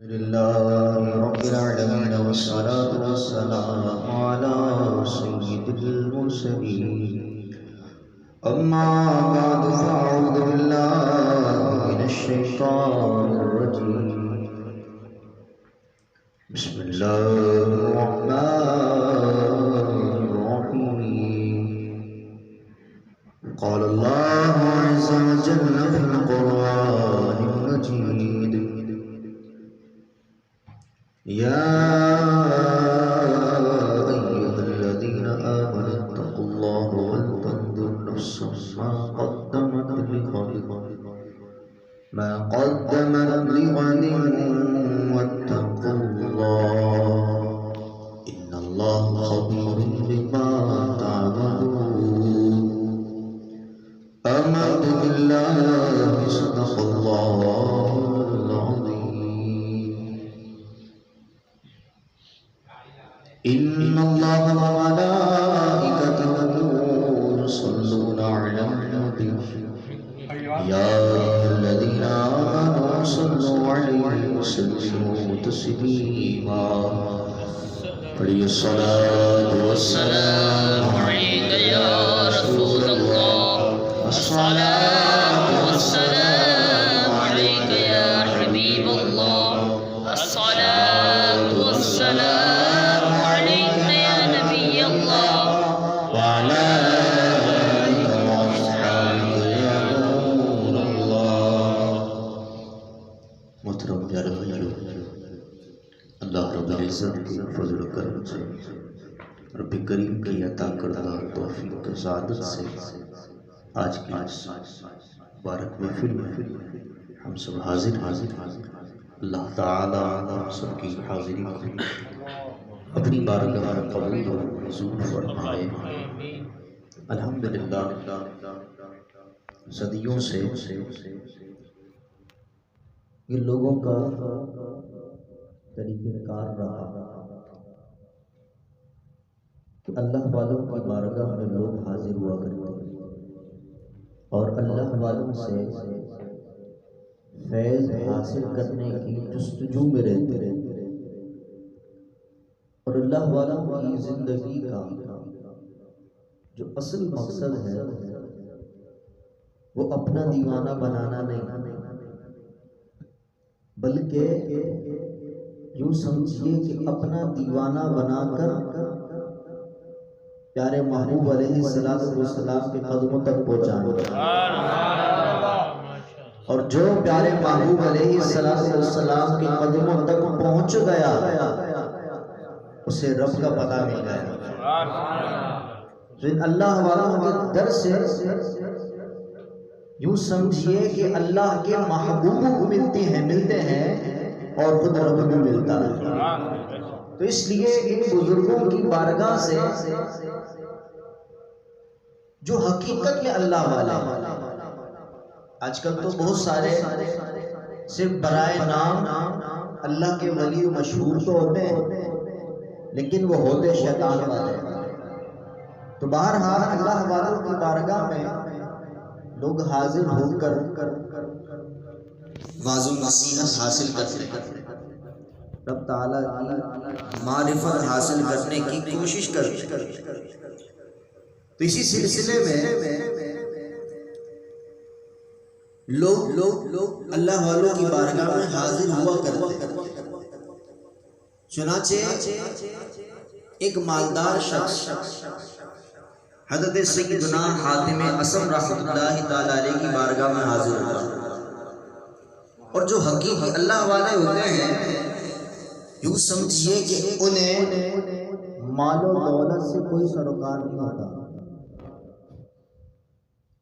لله رب العالمين والصلاة والسلام على سيد المرسلين أما بعد فأعوذ بالله من الشيطان الرجيم بسم الله الرحمن الرحيم قال الله عز وجل في القرآن المجيد يا أيها الذين آمنوا اتقوا الله ولتنظر نفس ما قدمت لغد واتقوا الله إن الله خبير بما تعملون آمنت بالله صدق الله العظيم إن الله وملائكته يصلون على النبي يا أيها الذين آمنوا صلوا عليه وسلموا تسليما پڑھیے الصلاة والسلام عليك يا رسول الله الصلاة والسلام عليك يا حبيب الله الصلاة والسلام عليك يا نبي الله وعلى آله وأصحابه يا نور الله محترم پیارے بھائیو، اللہ رب العزت کی فضل و کرم سے، رب کریم کی عطا کردہ توفیق و سعادت سے آج کی مبارک محفل میں ہم سب حاضر اللہ تعالیٰ ہم سب کی حاضری کو اپنی بارگاہ میں قبول و منظور فرمائے۔ الحمدللہ صدیوں سے یہ لوگوں کا طریقہ کار رہا کہ اللہ والوں کی بارگاہ میں لوگ حاضر ہوا کرتے اور اللہ والوں سے فیض حاصل کرنے کی جستجو میں رہتے اور اللہ والوں کی زندگی کا جو اصل مقصد ہے وہ اپنا دیوانہ بنانا نہیں، بلکہ یوں سمجھیے کہ اپنا دیوانہ بنا کر پیارے محبوب علیہ السلام کے قدموں تک پہنچانا، اور جو پیارے محبوب علیہ السلام کے قدموں تک پہنچ گیا اسے رب کا پتہ مل گیا۔ اللہ والوں کے در سے یوں سمجھیے کہ اللہ کے محبوب ملتے ہیں اور خود رب بھی ملتا ہے۔ تو اس لیے ان بزرگوں کی بارگاہ سے جو حقیقت میں اللہ والے، آج کل تو بہت سارے صرف برائے نام اللہ کے ولی مشہور تو ہوتے ہیں لیکن وہ ہوتے شیطان والے۔ تو بہرحال اللہ والوں کی بارگاہ میں لوگ حاضر ہو کر واعظ و نصیحت حاصل کرتے ہیں، رب تعالیٰ کی معرفت حاصل کرنے کی کوشش کرتے ہیں۔ تو اسی سلسلے میں لوگ اللہ والوں کی بارگاہ میں حاضر ہوا کرتے ہیں۔ چنانچہ ایک مالدار شخص حضرت سیدنا حاتم اصم رحمۃ اللہ تعالی علیہ کی بارگاہ میں حاضر ہوا، اور جو حقیقی اللہ والے ہوتے ہیں یوں سمجھیے کہ انہیں مال و دولت سے کوئی سروکار نہیں ہوتا،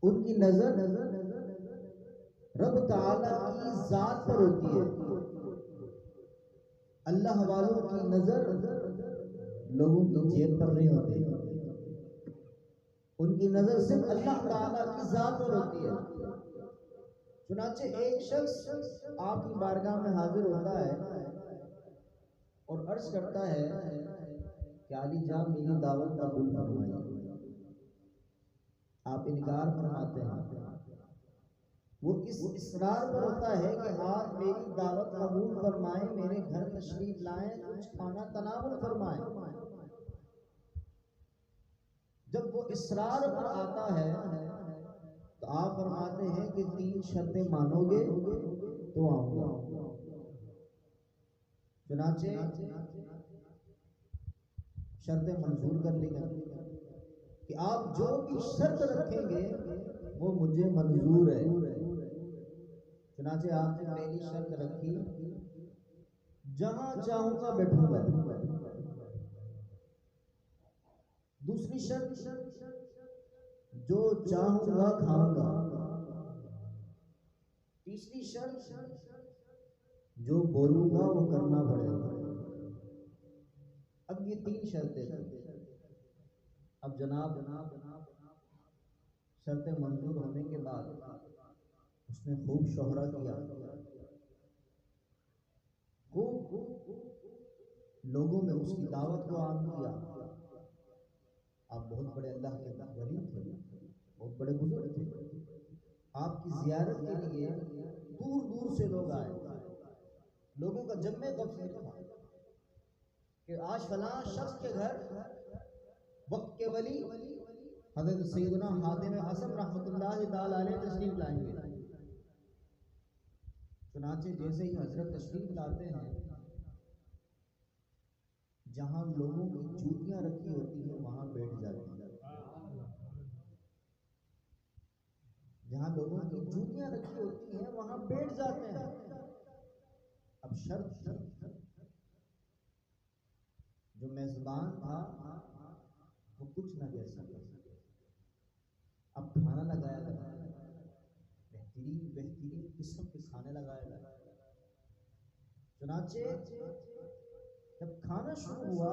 ان کی نظر رب تعالیٰ کی ذات پر ہوتی ہے۔ اللہ والوں کی نظر لوگوں کی جیب پر نہیں ہوتی، ان کی نظر صرف اللہ تعالیٰ کی ذات پر ہوتی ہے۔ چنانچہ ایک شخص آپ کی بارگاہ میں حاضر ہوتا ہے اور عرض کرتا ہے کہ علی جان میری دعوت قبول فرمائیے۔ آپ انکار فرماتے ہیں، وہ اس اصرار پر ہوتا ہے کہ آپ میری دعوت قبول فرمائیں، میرے گھر تشریف لائیں، کچھ کھانا تناول فرمائیں۔ جب وہ اصرار پر آتا ہے تو آپ فرماتے ہیں کہ 3 شرطیں مانو گے تو آؤں گا۔ چنانچہ شرطیں منظور کر لی گئی کہ آپ جو بھی شرط رکھیں گے وہ مجھے منظور ہے۔ چنانچہ آپ نے پہلی شرط رکھی، جہاں چاہوں گا بیٹھوں گا۔ دوسری شرط، جو چاہوں گا کھاؤں گا۔ تیسری شرط، جو بولوں گا وہ کرنا پڑے گا۔ اب یہ 3 شرطیں تھیں۔ اب جناب شرطیں منظور ہونے کے بعد اس نے خوب شہرہ کیا، خوب لوگوں میں اس کی دعوت کو عام کیا۔ آپ بہت بڑے اللہ کے ولی تھے، بہت بڑے بزرگ تھے، آپ کی زیارت کے لیے دور دور سے لوگ آئے، لوگوں کا جمع غفیر تھا کہ آج فلاں شخص کے گھر وقت کے ولی حضرت سیدنا حاتم اعظم رحمۃ اللہ تعالی علیہ تشریف لائیں گے۔ چنانچہ جیسے ہی حضرت تشریف لاتے ہیں، جہاں لوگوں کی جوتیاں رکھی ہوتی ہیں وہاں بیٹھ جاتے ہیں، جہاں لوگوں کی جوتیاں رکھی ہوتی ہیں وہاں بیٹھ جاتے ہیں۔ اب شرط جو میزبان تھا وہ کچھ نہ کہہ سکا۔ اب کھانا لگایا گیا، بہترین قسم کے کھانے لگائے گئے۔ چنانچہ جب کھانا شروع ہوا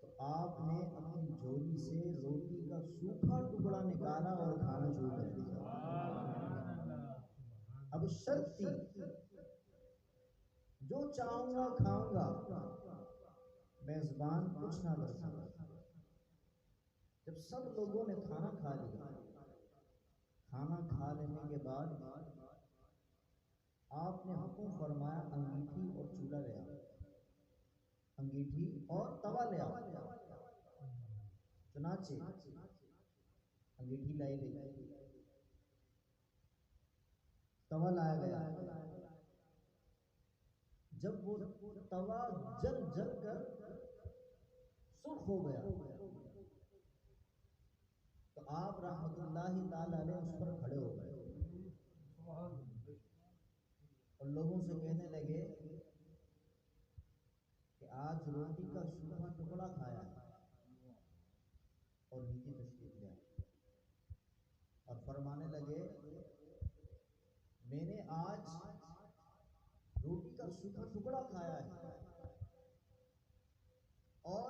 تو آپ نے اپنی جھولی سے روٹی کا سوکھا ٹکڑا نکالا اور کھانا شروع کر دیا۔ اب شرط تھی، جو چاہوں گا کھاؤں گا، میزبان کچھ نہ کر سکتا۔ جب سب لوگوں نے کھانا کھا لیا، کھانا کھا لینے کے بعد آپ نے حکم فرمایا انگیٹھی اور چولہا لے آؤ، انگیٹھی اور توا لے آؤ۔ چنانچہ انگیٹھی لائی گئی، توا لایا گیا۔ جب وہ توا جل جل کر سرخ ہو گیا تو آپ رحمت اللہ تعالی علیہ اس پر کھڑے ہو گئے اور لوگوں سے کہنے لگے کہ آج روٹی کا سوکھا ٹکڑا کھایا ہے، اور نیچے تشریف لے آئے اور فرمانے لگے میں نے آج روٹی کا سوکھا ٹکڑا کھایا ہے اور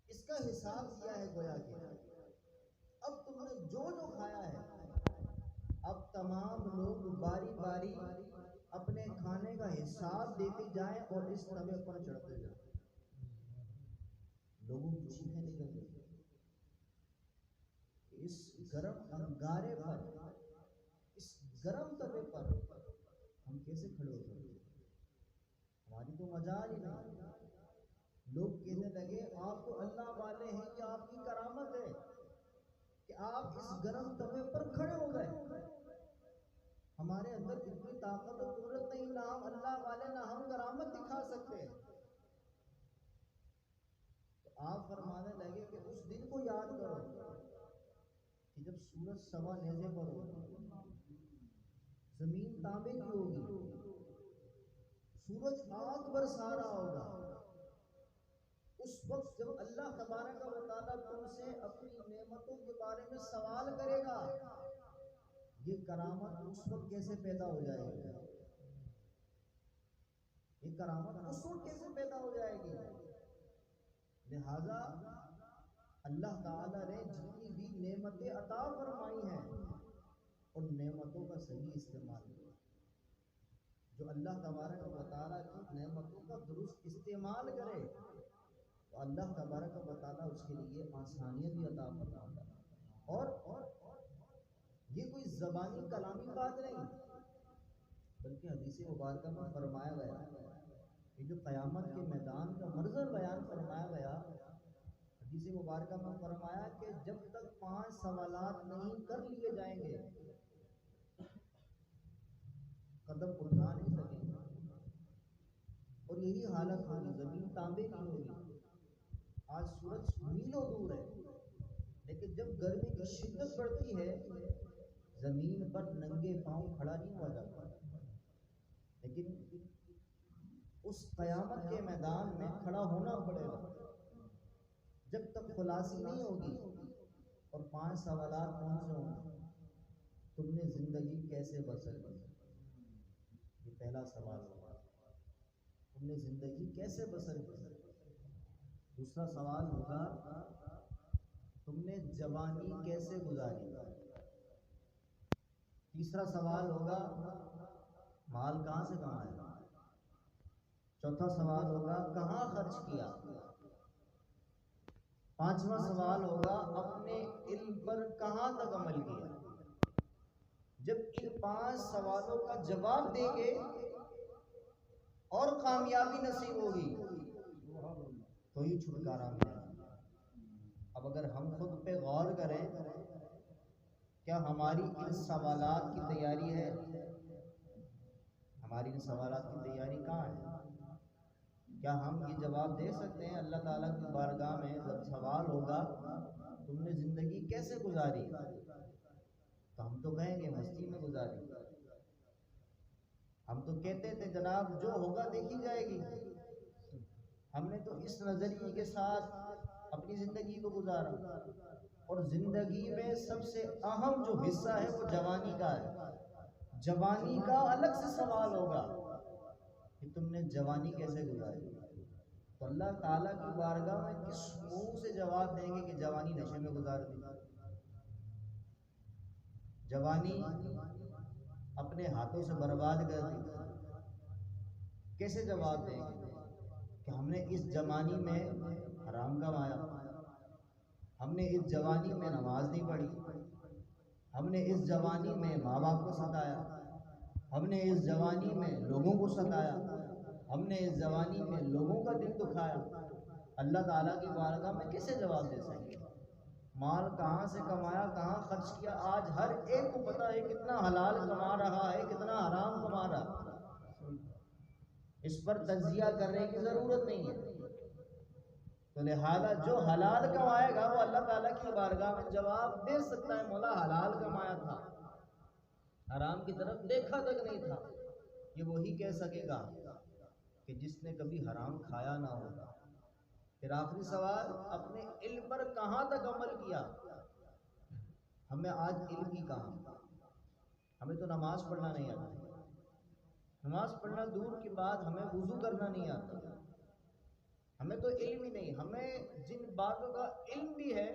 اس کا حساب دیا ہے گویا کہ اب تم نے جو جو کھایا ہے، اب تمام لوگ باری باری اپنے کھانے کا حساب دیتے جائیں اور اس توے پر چڑھتے جائیں۔ لوگوں کی چیخیں نکل گئی، اس گرم انگارے پر، اس گرم توے پر ہم کیسے کھڑے ہو سکتے ہیں؟ ہماری تو مجال ہی نہیں۔ لوگ کہنے لگے آپ تو اللہ والے ہیں، یہ آپ کی کرامت ہے کہ آپ اس گرم توے پر کھڑے ہو گئے، ہمارے اندر اتنی طاقت و قدرت نہیں، نہ ہم اللہ والے نہ ہم کرامت دکھا سکتے۔ تو آپ فرمانے لگے کہ اس دن کو یاد کرو کہ جب سورج سوا نیزے پر ہوگا، زمین تانبے کی ہوگی، سورج آگ برسا رہا ہوگا، اس وقت جب اللہ تبارک و تعالیٰ تم سے اپنی نعمتوں کے بارے میں سوال کرے گا، یہ کرامت اس وقت کیسے پیدا ہو جائے گی؟ یہ کرامت اس وقت کیسے پیدا ہو جائے گی؟ لہذا اللہ تعالیٰ نے جتنی بھی نعمتیں عطا فرمائی ہیں ان نعمتوں کا صحیح استعمال کرو۔ جو اللہ تبارک و تعالیٰ کی نعمتوں کا درست استعمال کرے تو اللہ تبارک و تعالیٰ اس کے لیے آسانیاں بھی عطا فرماتا ہے اور یہ کوئی زبانی کلامی بات نہیں، بلکہ حدیث مبارکہ میں فرمایا گیا، یہ جو قیامت کے میدان کا منظر بیان فرمایا گیا، حدیث مبارکہ میں فرمایا کہ جب تک 5 سوالات نہیں کر لیے جائیں گے قدم اٹھا نہیں سکیں گے، اور یہی حالت ہوگی، زمین تانبے کی ہوگی۔ آج سورج میلوں دور ہے، لیکن جب گرمی کی شدت بڑھتی ہے زمین پر ننگے پاؤں کھڑا نہیں ہوا جاتا، لیکن اس قیامت کے میدان میں کھڑا ہونا پڑے گا جب تک خلاصی نہیں ہوگی اور 5 سوالات کون سے ہوں گے؟ تم نے زندگی کیسے بسر کی؟ یہ پہلا سوال ہوگا، تم نے زندگی کیسے بسر کی؟ دوسرا سوال ہوگا، تم نے جوانی کیسے گزاری؟ تیسرا سوال ہوگا، مال کہاں سے کمایا؟ چوتھا سوال ہوگا، کہاں خرچ کیا؟ پانچواں سوال ہوگا، اپنے علم پر کہاں تک عمل کیا؟ جب ان 5 سوالوں کا جواب دیں گے اور کامیابی نصیب ہوگی تو ہی چھٹکارا ملے گا۔ اب اگر ہم خود پہ غور کریں، کیا ہماری ان سوالات کی تیاری ہے؟ ہماری ان سوالات کی تیاری کہاں ہے؟ کیا ہم یہ جواب دے سکتے ہیں اللہ تعالیٰ کی بارگاہ میں جب سوال ہوگا تم نے زندگی کیسے گزاری؟ تو ہم تو کہیں گے مستی میں گزاری، ہم تو کہتے تھے جناب جو ہوگا دیکھی جائے گی، ہم نے تو اس نظریے کے ساتھ اپنی زندگی کو گزارا، اور زندگی میں سب سے اہم جو حصہ ہے وہ جوانی کا ہے۔ جوانی کا الگ سے سوال ہوگا کہ تم نے جوانی کیسے گزاری؟ تو اللہ تعالیٰ کی بارگاہ میں کس منہ سے جواب دیں گے کہ جوانی نشے میں گزار دی، جوانی اپنے ہاتھوں سے برباد کر دی؟ کیسے جواب دیں گے کہ ہم نے اس جوانی میں حرام کمایا، ہم نے اس جوانی میں نماز نہیں پڑھی، ہم نے اس جوانی میں ماں باپ کو ستایا، ہم نے اس جوانی میں لوگوں کو ستایا، ہم نے اس جوانی میں لوگوں کا دل دکھایا؟ اللہ تعالیٰ کی بارگاہ میں کیسے جواب دے سکیں گے؟ مال کہاں سے کمایا، کہاں خرچ کیا؟ آج ہر ایک کو پتا ہے کتنا حلال کما رہا ہے، کتنا حرام کما رہا ہے، اس پر تجزیہ کرنے کی ضرورت نہیں ہے۔ تو لہذا جو حلال کمائے گا وہ اللہ تعالیٰ کی بارگاہ میں جواب دے سکتا ہے، مولا حلال کمایا تھا، حرام کی طرف دیکھا تک نہیں تھا۔ یہ وہی کہہ سکے گا کہ جس نے کبھی حرام کھایا نہ ہوگا۔ پھر آخری سوال، اپنے علم پر کہاں تک عمل کیا؟ ہمیں آج علم کی کہاں، ہمیں تو نماز پڑھنا نہیں آتا، نماز پڑھنا دور کی بات، ہمیں وضو کرنا نہیں آتا، ہمیں تو علم ہی نہیں۔ ہمیں جن باتوں کا علم بھی ہے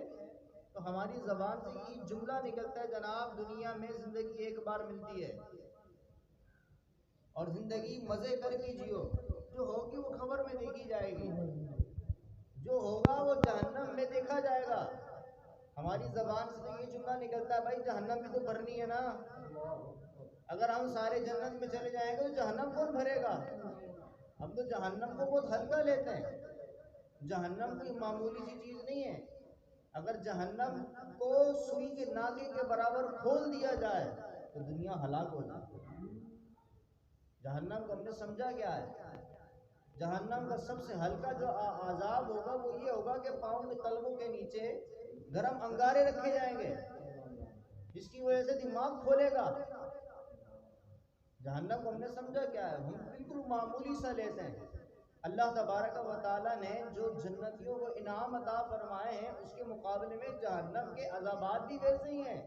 تو ہماری زبان سے یہ جملہ نکلتا ہے جناب دنیا میں زندگی ایک بار ملتی ہے اور زندگی مزے کر کے جیو، جو ہوگی وہ خبر میں دیکھی جائے گی، جو ہوگا وہ جہنم میں دیکھا جائے گا۔ ہماری زبان سے تو یہ جملہ نکلتا ہے بھائی جہنم بھی تو بھرنی ہے نا، اگر ہم سارے جنت میں چلے جائیں گے تو جہنم کون بھرے گا؟ ہم تو جہنم کو بہت ہلکا لیتے ہیں، جہنم کوئی معمولی سی چیز نہیں ہے۔ اگر جہنم کو سوئی کے ناکے کے برابر کھول دیا جائے تو دنیا ہلاک ہو جائے۔ جہنم کو ہم نے سمجھا کیا ہے؟ جہنم کا سب سے ہلکا جو عذاب ہوگا وہ یہ ہوگا کہ پاؤں کے تلووں کے نیچے گرم انگارے رکھے جائیں گے، جس کی وجہ سے دماغ کھولے گا۔ جہنم کو ہم نے سمجھا کیا ہے؟ ہم بالکل معمولی سا لیتے ہیں۔ اللہ تبارک و تعالیٰ نے جو جنتیوں کو انعام عطا فرمائے ہیں اس کے مقابلے میں جہنم کے عذابات بھی ویسے ہی ہیں۔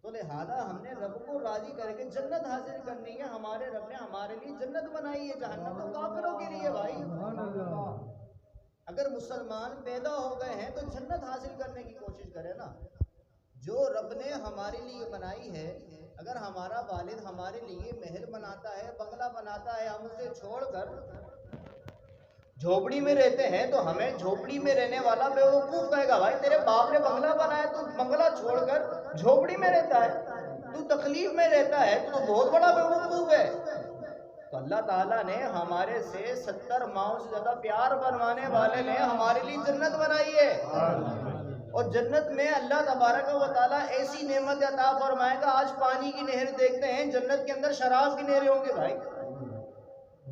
تو لہذا ہم نے رب کو راضی کر کے جنت حاصل کرنی ہے، ہمارے رب نے ہمارے لیے جنت بنائی ہے، جہنم تو کافروں کے لیے بھائی۔ اگر مسلمان پیدا ہو گئے ہیں تو جنت حاصل کرنے کی کوشش کرے نا۔ جو رب نے ہمارے لیے بنائی ہے، اگر ہمارا والد ہمارے لیے محل بناتا ہے، بنگلہ بناتا ہے، ہم اسے چھوڑ کر جھوپڑی میں رہتے ہیں تو ہمیں جھوپڑی میں رہنے والا بیوقوف کہے گا. بھائی تیرے باپ نے بنگلہ بنایا, تو بنگلہ چھوڑ کر جھوپڑی میں رہتا ہے, تو تکلیف میں رہتا ہے, تو بہت بڑا بیوقوف ہے. تو اللہ تعالیٰ نے ہمارے سے 70 ماؤں سے زیادہ پیار بنوانے والے نے ہمارے لیے جنت بنائی ہے. اور جنت میں اللہ تبارک و تعالیٰ ایسی نعمت عطا فرمائے گا. آج پانی کی نہر دیکھتے ہیں, جنت کے اندر شراب کی نہریں ہوں گی. بھائی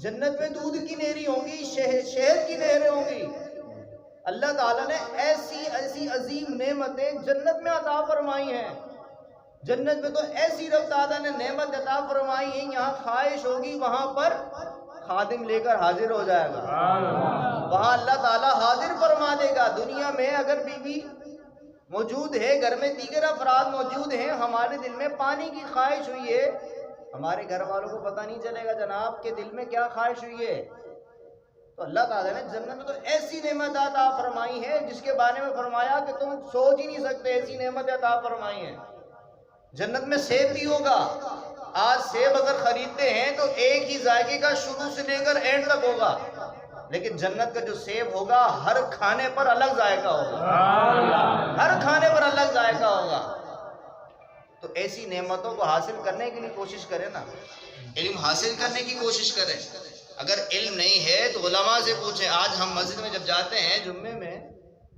جنت میں دودھ کی نہریں ہوں گی, شہد کی نہریں ہوں گی. اللہ تعالیٰ نے ایسی ایسی عظیم نعمتیں جنت میں عطا فرمائی ہیں. جنت میں تو ایسی رب تعالیٰ نے نعمت عطا فرمائی ہے, یہاں خواہش ہوگی وہاں پر خادم لے کر حاضر ہو جائے گا. وہاں اللہ تعالیٰ حاضر فرما دے گا. دنیا میں اگر بیوی موجود ہے, گھر میں دیگر افراد موجود ہیں, ہمارے دل میں پانی کی خواہش ہوئی ہے, ہمارے گھر والوں کو پتہ نہیں چلے گا جناب کے دل میں کیا خواہش ہوئی ہے. تو اللہ تعالیٰ نے جنت میں تو ایسی نعمت عطا فرمائی ہے جس کے بارے میں فرمایا کہ تم سوچ ہی نہیں سکتے, ایسی نعمت عطا فرمائی ہے. جنت میں سیب بھی ہوگا. آج سیب اگر خریدتے ہیں تو ایک ہی ذائقے کا شروع سے لے کر اینڈ تک ہوگا, لیکن جنت کا جو سیب ہوگا ہر کھانے پر الگ ذائقہ ہوگا, ہر کھانے پر الگ ذائقہ ہوگا. تو ایسی نعمتوں کو حاصل کرنے کے لیے کوشش کریں نا, علم حاصل کرنے کی کوشش کریں. اگر علم نہیں ہے تو علماء سے پوچھیں. آج ہم مسجد میں جب جاتے ہیں جمعے میں,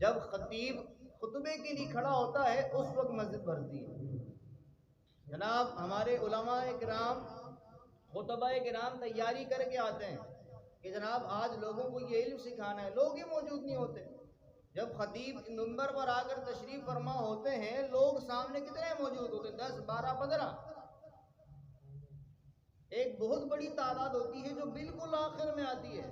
جب خطیب خطبے کے لیے کھڑا ہوتا ہے اس وقت مسجد بھرتی ہے. جناب ہمارے علماء کرام خطبہ کرام تیاری کر کے آتے ہیں کہ جناب آج لوگوں کو یہ علم سکھانا ہے, لوگ ہی موجود نہیں ہوتے. جب خطیب منبر پر آ کر تشریف فرما ہوتے ہیں, لوگ سامنے کتنے موجود ہوتے ہیں؟ 10 12 15. ایک بہت بڑی تعداد ہوتی ہے جو بالکل آخر میں آتی ہے.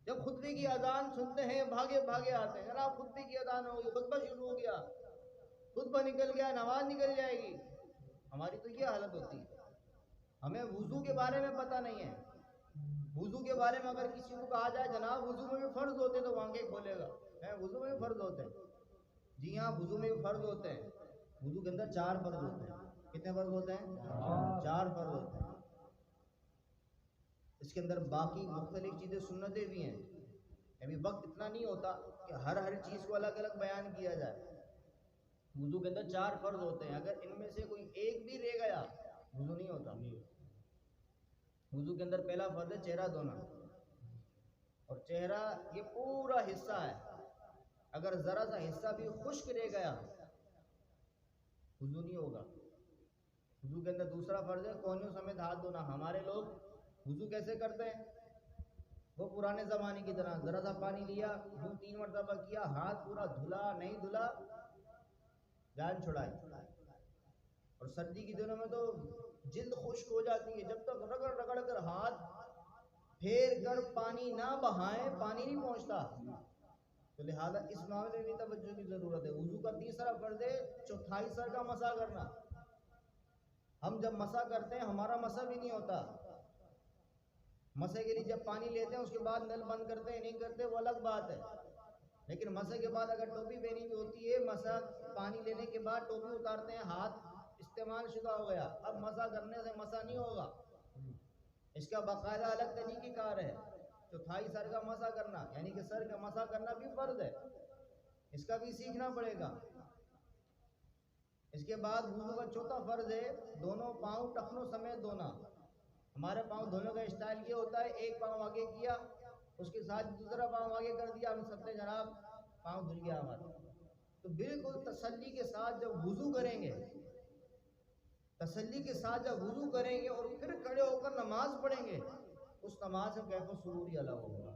جب خطبے کی اذان سنتے ہیں بھاگے بھاگے آتے ہیں. جناب خطبے کی اذان ہو گئی, خطبہ شروع ہو گیا, خطبہ نکل گیا, نماز نکل جائے گی. ہماری تو یہ حالت ہوتی ہے. ہمیں وضو کے بارے میں پتہ نہیں ہے. وضو کے بارے میں اگر کسی کو کہا جائے جناب وضو میں بھی فرض ہوتے تو وہاں کے کھولے گا, وضو میں بھی فرض ہوتے ہیں. جی ہاں وضو میں بھی فرض ہوتے ہیں. وضو کے اندر 4 فرض ہوتے ہیں. کتنے فرض ہوتے ہیں؟ 4 فرض ہوتے ہیں. اس کے اندر باقی مختلف چیزیں سنتیں بھی ہیں. ابھی وقت اتنا نہیں ہوتا کہ ہر چیز کو الگ الگ بیان کیا جائے. وضو کے اندر 4 فرض ہوتے ہیں. اگر ان میں سے کوئی ایک بھی رہ گیا وضو نہیں ہوتا. وضو کے اندر پہلا فرض ہے چہرہ دھونا, اور چہرہ یہ پورا حصہ ہے, اگر ذرا سا حصہ بھی خشک رہ گیا وضو نہیں ہوگا. وضو کے اندر دوسرا فرض ہے کونیوں سمیت ہاتھ دھونا. ہمارے لوگ وضو کیسے کرتے ہیں؟ وہ پرانے زمانے کی طرح ذرا سا پانی لیا, 2-3 مرتبہ کیا, ہاتھ پورا دھلا, نہیں دھلا جان چھڑائے. اور سردی کے دنوں میں تو جلد خشک ہو جاتی ہے, جب تک رگڑ رگڑ کر ہاتھ پھیر کر پانی نہ بہائیں پانی نہیں پہنچتا. تو لہذا اس معاملے میں توجہ کی ضرورت ہے. وضو کا تیسرا فرض ہے چوتھائی سر کا مسح کرنا. ہم جب مسح کرتے ہیں ہمارا مسح بھی نہیں ہوتا. مسح کے لیے جب پانی لیتے ہیں اس کے بعد نل بند کرتے ہیں, نہیں کرتے وہ الگ بات ہے. لیکن مسح کے بعد اگر ٹوپی پہنی ہوئی ہوتی ہے, مسح پانی لینے کے بعد ٹوپی اتارتے ہیں, ہاتھ استعمال شدہ ہو گیا, اب مسح کرنے سے مسح نہیں ہوگا. اس کا باقاعدہ الگ طریقہ کار ہے. چوتھائی سر کا مسح کرنا یعنی کہ سر کا مسح کرنا بھی فرض ہے, اس کا بھی سیکھنا پڑے گا. اس کے بعد وضو کا چوتھا فرض ہے دونوں پاؤں ٹخنوں سمیت دھونا. ہمارے پاؤں دھونے کا اسٹائل یہ ہوتا ہے, ایک پاؤں آگے کیا اس کے ساتھ دوسرا پاؤں آگے کر دیا, ہم سب نے جناب پاؤں دھل گیا ہمارا. تو بالکل تسلی کے ساتھ جب وضو کریں گے, تسلی کے ساتھ جب وضو کریں گے اور پھر کھڑے ہو کر نماز پڑھیں گے, اس نماز میں کیف و سرور ہی الگ ہوگا.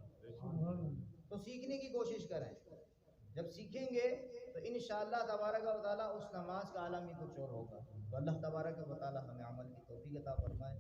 تو سیکھنے کی کوشش کریں. جب سیکھیں گے تو انشاءاللہ تبارک و تعالیٰ اس نماز کا عالم ہی کچھ اور ہوگا. تو اللہ تبارک و تعالیٰ ہمیں عمل کی توفیق عطا فرمائے.